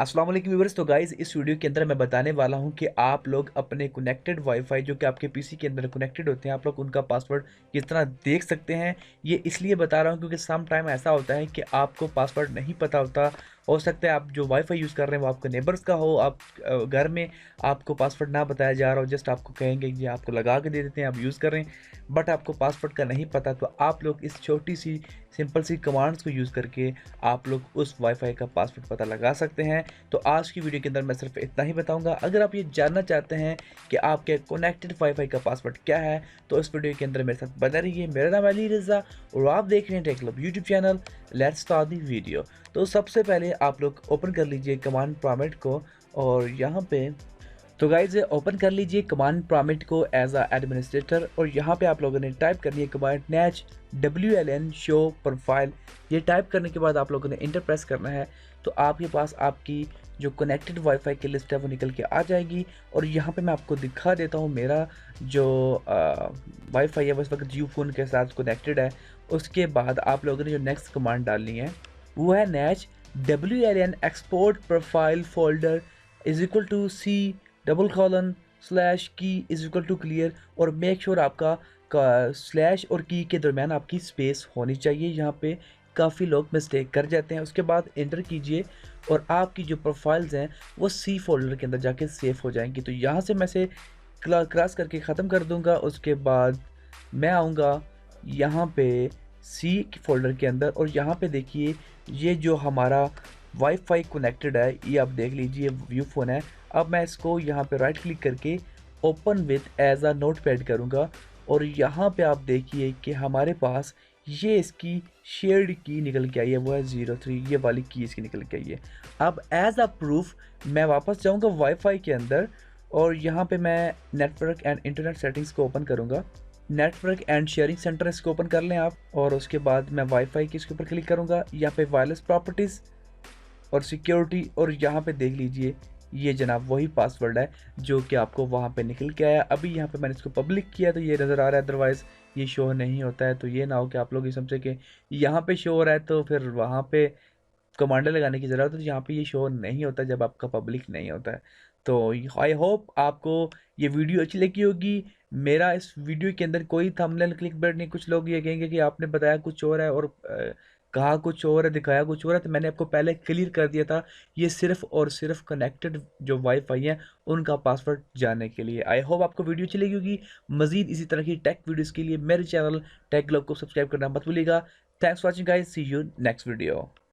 अस्सलाम वालेकुम व्यूअर्स। तो गाइज़ इस वीडियो के अंदर मैं बताने वाला हूं कि आप लोग अपने कनेक्टेड वाईफाई जो कि आपके पीसी के अंदर कनेक्टेड होते हैं, आप लोग उनका पासवर्ड किस तरह देख सकते हैं। ये इसलिए बता रहा हूं क्योंकि सम टाइम ऐसा होता है कि आपको पासवर्ड नहीं पता होता। हो सकता है आप जो वाईफाई यूज़ कर रहे हैं वो आपके नेबर्स का हो, आप घर में आपको पासवर्ड ना बताया जा रहा हो, जस्ट आपको कहेंगे ये आपको लगा के दे देते हैं, आप यूज़ कर रहे हैं, बट आपको पासवर्ड का नहीं पता। तो आप लोग इस छोटी सी सिंपल सी कमांड्स को यूज़ करके आप लोग उस वाईफाई का पासवर्ड पता लगा सकते हैं। तो आज की वीडियो के अंदर मैं सिर्फ इतना ही बताऊंगा। अगर आप ये जानना चाहते हैं कि आपके कनेक्टेड वाईफाई का पासवर्ड क्या है तो इस वीडियो के अंदर मेरे साथ बने रहिए। मेरा नाम अली रज़ा और आप देख रहे हैं tech club YouTube channel. Let's start the video. तो सबसे पहले आप लोग ओपन कर लीजिए कमांड प्रॉम्प्ट को और यहाँ पे तो गाइज ओपन कर लीजिए कमांड प्रॉम्प्ट को एज अ एडमिनिस्ट्रेटर और यहाँ पे आप लोगों ने टाइप करनी है कमांड नैच WLN शो प्रोफाइल। ये टाइप करने के बाद आप लोगों ने इंटर प्रेस करना है तो आपके पास आपकी जो कनेक्टेड वाईफाई की लिस्ट है वो निकल के आ जाएगी। और यहाँ पे मैं आपको दिखा देता हूँ मेरा जो वाईफाई है वो इस वक्त जियो फोन के साथ कनेक्टेड है। उसके बाद आप लोगों ने जो नेक्स्ट कमांड डालनी है वो है netsh WLN export profile folder is equal to C double colon slash key is equal to clear. और मेक श्योर आपका स्लैश और की के दरमियान आपकी स्पेस होनी चाहिए। यहाँ पे काफ़ी लोग मिस्टेक कर जाते हैं। उसके बाद इंटर कीजिए और आपकी जो प्रोफाइल्स हैं वो C फोल्डर के अंदर जाके सेव हो जाएंगी। तो यहाँ से मैं से क्रॉस करके ख़त्म कर दूँगा। उसके बाद मैं आऊँगा यहाँ पे C फोल्डर के अंदर और यहाँ पे देखिए ये जो हमारा वाईफाई कनेक्टेड है ये आप देख लीजिए व्यू फोन है। अब मैं इसको यहाँ पे राइट क्लिक करके open with as a notepad करूँगा और यहाँ पे आप देखिए कि हमारे पास ये इसकी शेयर्ड की निकल के आई है, वो है 03। ये वाली की इसकी निकल के आई है। अब एज अ प्रूफ मैं वापस जाऊँगा वाईफाई के अंदर और यहाँ पे मैं नेटवर्क एंड इंटरनेट सेटिंग्स को ओपन करूँगा। नेटवर्क एंड शेयरिंग सेंटर इसको ओपन कर लें आप और उसके बाद मैं वाईफाई की इसके ऊपर क्लिक करूँगा। यहाँ पे वायरलेस प्रॉपर्टीज़ और सिक्योरिटी और यहाँ पे देख लीजिए ये जनाब वही पासवर्ड है जो कि आपको वहाँ पे निकल के आया। अभी यहाँ पे मैंने इसको पब्लिक किया तो ये नज़र आ रहा है, अदरवाइज़ ये शो नहीं होता है। तो ये ना हो कि आप लोग ये समझे कि यहाँ पे शो हो रहा है तो फिर वहाँ पे कमांडर लगाने की ज़रूरत है। तो यहाँ पे ये शो नहीं होता जब आपका पब्लिक नहीं होता है। तो आई होप आपको ये वीडियो अच्छी लगी होगी। मेरा इस वीडियो के अंदर कोई थंबनेल क्लिकबेट नहीं। कुछ लोग ये कहेंगे कि आपने बताया कुछ और है और कहा कुछ और है, दिखाया कुछ और है। तो मैंने आपको पहले क्लियर कर दिया था, ये सिर्फ और सिर्फ कनेक्टेड जो वाईफाई है उनका पासवर्ड जानने के लिए। आई होप आपको वीडियो अच्छी लगी होगी। मजीद इसी तरह की टेक वीडियोज़ के लिए मेरे चैनल टेक ग्लोब को सब्सक्राइब करना मत भूलिएगा। Thanks for watching guys, see you next video.